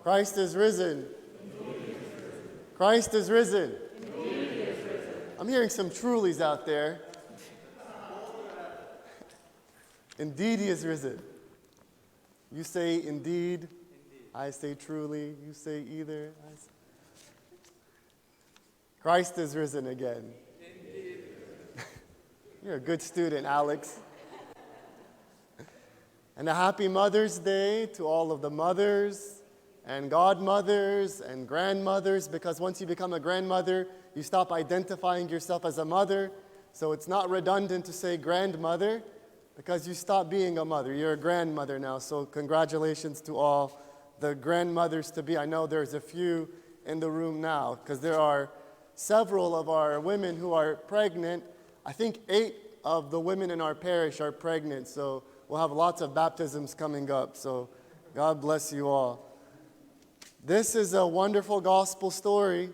Christ is risen. Christ is risen. I'm hearing some trulies out there. Indeed, he is risen. You say indeed. I say truly. You say either. Christ is risen again. You're a good student, Alex. And a happy Mother's Day to all of the mothers and godmothers and grandmothers, because once you become a grandmother, you stop identifying yourself as a mother. So it's not redundant to say grandmother, because you stop being a mother. You're a grandmother now. So congratulations to all the grandmothers to be. I know there's a few in the room now, because there are several of our women who are pregnant. I think 8 of the women in our parish are pregnant. So we'll have lots of baptisms coming up. So God bless you all. This is a wonderful gospel story,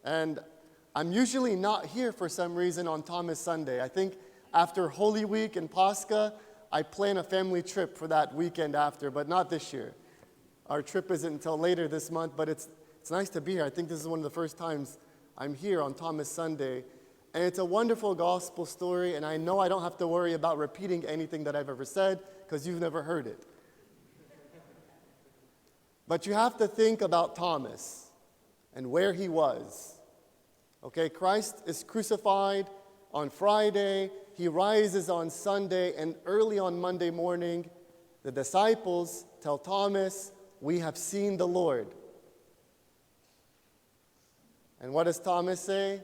and I'm usually not here for some reason on Thomas Sunday. I think after Holy Week and Pascha, I plan a family trip for that weekend after, but not this year. Our trip isn't until later this month, but it's nice to be here. I think this is one of the first times I'm here on Thomas Sunday, and it's a wonderful gospel story, and I know I don't have to worry about repeating anything that I've ever said, because you've never heard it. But you have to think about Thomas and where he was. Okay, Christ is crucified on Friday. He rises on Sunday, and early on Monday morning, the disciples tell Thomas, "We have seen the Lord." And what does Thomas say?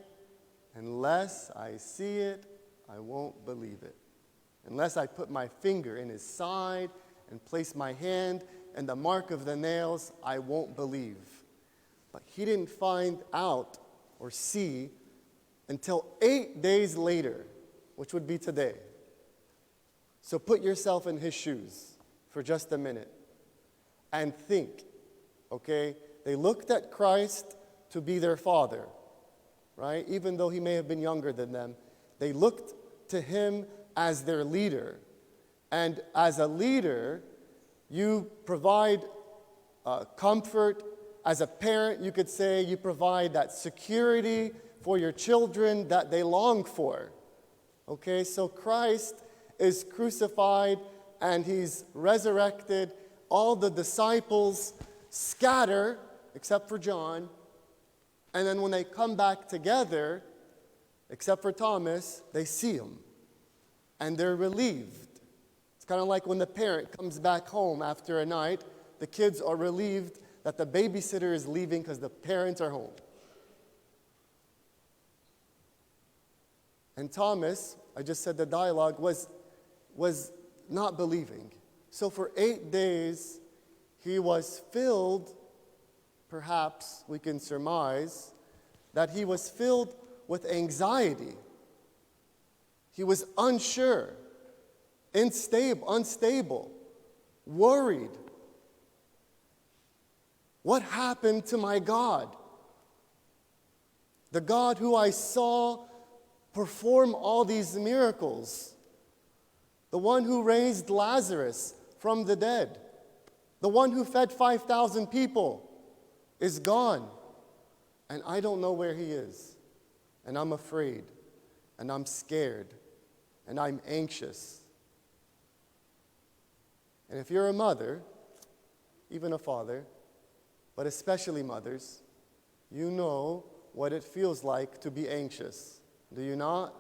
"Unless I see it, I won't believe it. Unless I put my finger in his side and place my hand and the mark of the nails, I won't believe." But he didn't find out or see until 8 days later, which would be today. So put yourself in his shoes for just a minute and think, okay? They looked at Christ to be their father, right? Even though he may have been younger than them, they looked to him as their leader. And as a leader, you provide comfort. As a parent, you could say you provide that security for your children that they long for. Okay, so Christ is crucified and he's resurrected. All the disciples scatter, except for John. And then when they come back together, except for Thomas, they see him. And they're relieved. It's kind of like when the parent comes back home after a night, the kids are relieved that the babysitter is leaving because the parents are home. And Thomas, I just said the dialogue, was not believing. So for 8 days, he was filled, perhaps we can surmise, that he was filled with anxiety. He was unsure, unstable, worried. What happened to my God? The God who I saw perform all these miracles. The one who raised Lazarus from the dead. The one who fed 5,000 people is gone. And I don't know where he is. And I'm afraid. And I'm scared. And I'm anxious. And if you're a mother, even a father, but especially mothers, you know what it feels like to be anxious. Do you not?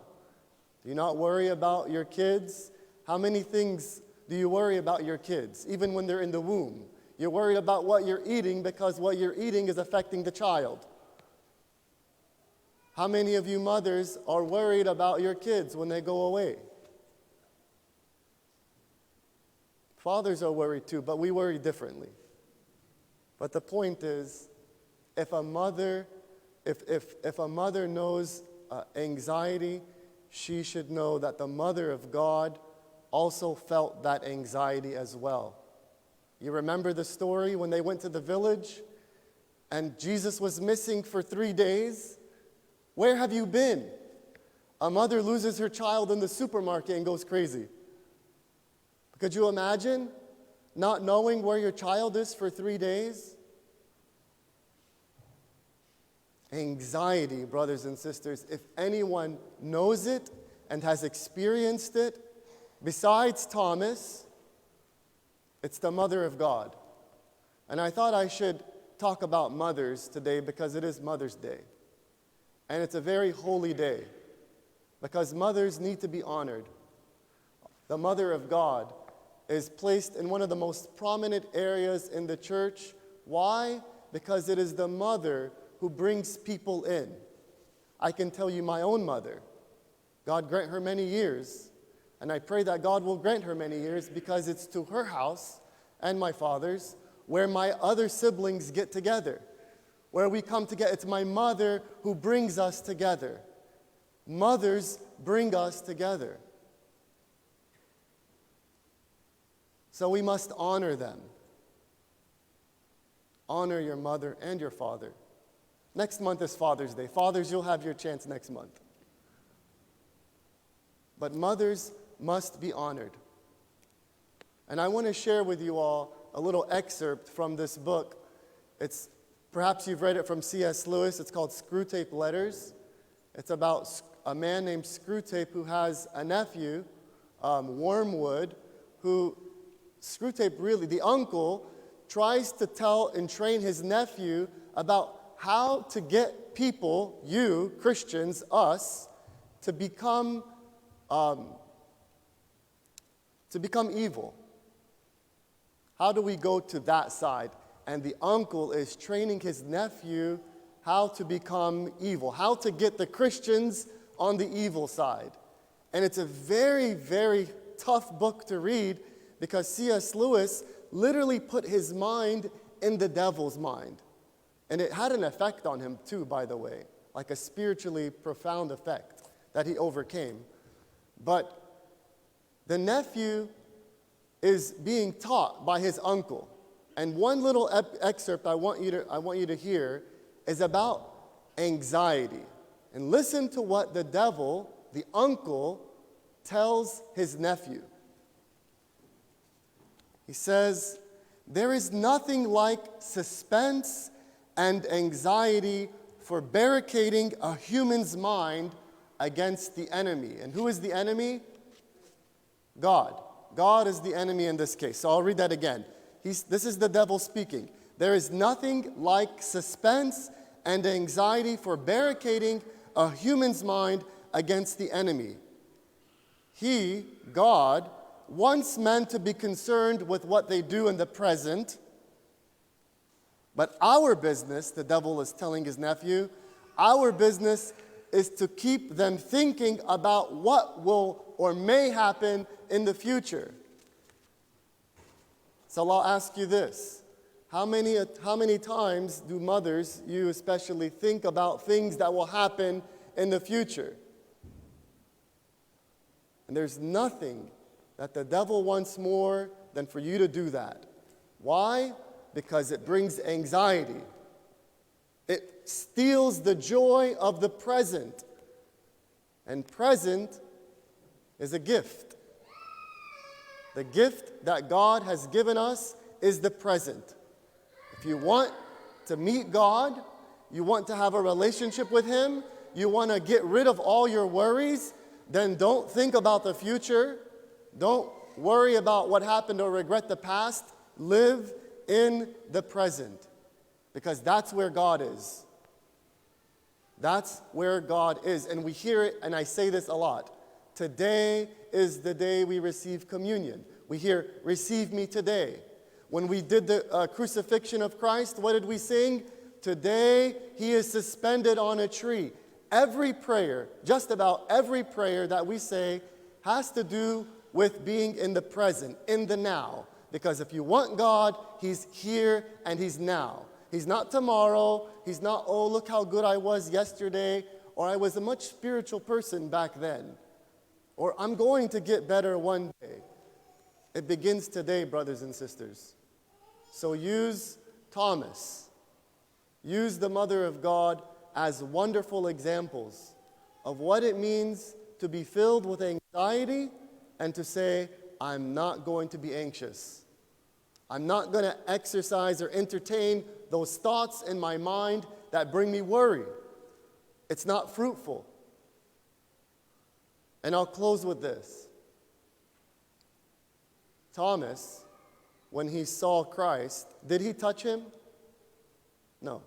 Do you not worry about your kids? How many things do you worry about your kids, even when they're in the womb? You're worried about what you're eating because what you're eating is affecting the child. How many of you mothers are worried about your kids when they go away? Fathers are worried too, but we worry differently. But the point is, if a mother knows anxiety, she should know that the Mother of God also felt that anxiety as well. You remember the story when they went to the village and Jesus was missing for 3 days? Where have you been? A mother loses her child in the supermarket and goes crazy. Could you imagine not knowing where your child is for 3 days? Anxiety, brothers and sisters, if anyone knows it and has experienced it, besides Thomas, it's the Mother of God. And I thought I should talk about mothers today because it is Mother's Day. And it's a very holy day because mothers need to be honored. The Mother of God is placed in one of the most prominent areas in the church. Why? Because it is the mother who brings people in. I can tell you my own mother. God grant her many years. And I pray that God will grant her many years because it's to her house and my father's where my other siblings get together, where we come together. It's my mother who brings us together. Mothers bring us together. So we must honor them. Honor your mother and your father. Next month is Father's Day. Fathers, you'll have your chance next month. But mothers must be honored. And I want to share with you all a little excerpt from this book. It's perhaps you've read it from C.S. Lewis. It's called Screwtape Letters. It's about a man named Screwtape who has a nephew, Wormwood, who Screwtape really, the uncle, tries to tell and train his nephew about how to get people, you, Christians, us, to become evil. How do we go to that side? And the uncle is training his nephew how to become evil, how to get the Christians on the evil side. And it's a very, very tough book to read because C.S. Lewis literally put his mind in the devil's mind. And it had an effect on him too, by the way, like a spiritually profound effect that he overcame. But the nephew is being taught by his uncle. And one little excerpt I want you to hear is about anxiety. And listen to what the devil, the uncle, tells his nephew. He says, "There is nothing like suspense and anxiety for barricading a human's mind against the enemy." And who is the enemy? God. God is the enemy in this case. So I'll read that again. This is the devil speaking. There is nothing like suspense and anxiety for barricading a human's mind against the enemy. He, God, wants men to be concerned with what they do in the present. But our business, the devil is telling his nephew, our business is to keep them thinking about what will or may happen in the future. So I'll ask you this. How many times do mothers, you especially, think about things that will happen in the future? And there's nothing that the devil wants more than for you to do that. Why? Because it brings anxiety. It steals the joy of the present. And present is a gift. The gift that God has given us is the present. If you want to meet God, you want to have a relationship with Him, you want to get rid of all your worries, then don't think about the future. Don't worry about what happened or regret the past. Live in the present, because that's where God is. That's where God is. And we hear it, and I say this a lot. Today is the day we receive communion. We hear, "Receive me today." When we did the crucifixion of Christ, what did we sing? Today He is suspended on a tree. Every prayer, just about every prayer that we say, has to do with being in the present, in the now. Because if you want God, He's here and He's now. He's not tomorrow. He's not, "Oh, look how good I was yesterday," or "I was a much spiritual person back then," or "I'm going to get better one day." It begins today, brothers and sisters. So use Thomas. Use the Mother of God as wonderful examples of what it means to be filled with anxiety and to say, "I'm not going to be anxious. I'm not going to exercise or entertain those thoughts in my mind that bring me worry. It's not fruitful. And I'll close with this. Thomas, when he saw Christ, did he touch him? No.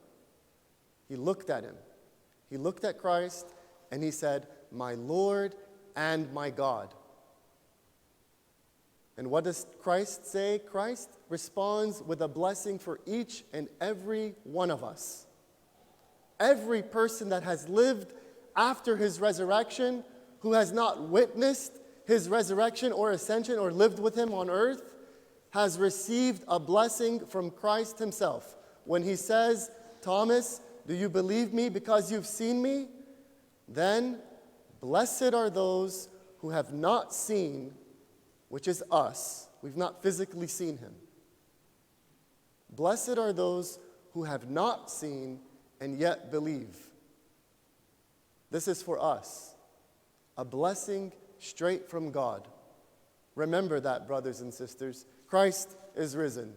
He looked at him. He looked at Christ and he said, "My Lord and my God." And what does Christ say? Christ responds with a blessing for each and every one of us. Every person that has lived after his resurrection, who has not witnessed his resurrection or ascension or lived with him on earth, has received a blessing from Christ himself. When he says, "Thomas, do you believe me because you've seen me?" Then, blessed are those who have not seen, which is us. We've not physically seen him. Blessed are those who have not seen and yet believe. This is for us, a blessing straight from God. Remember that, brothers and sisters. Christ is risen.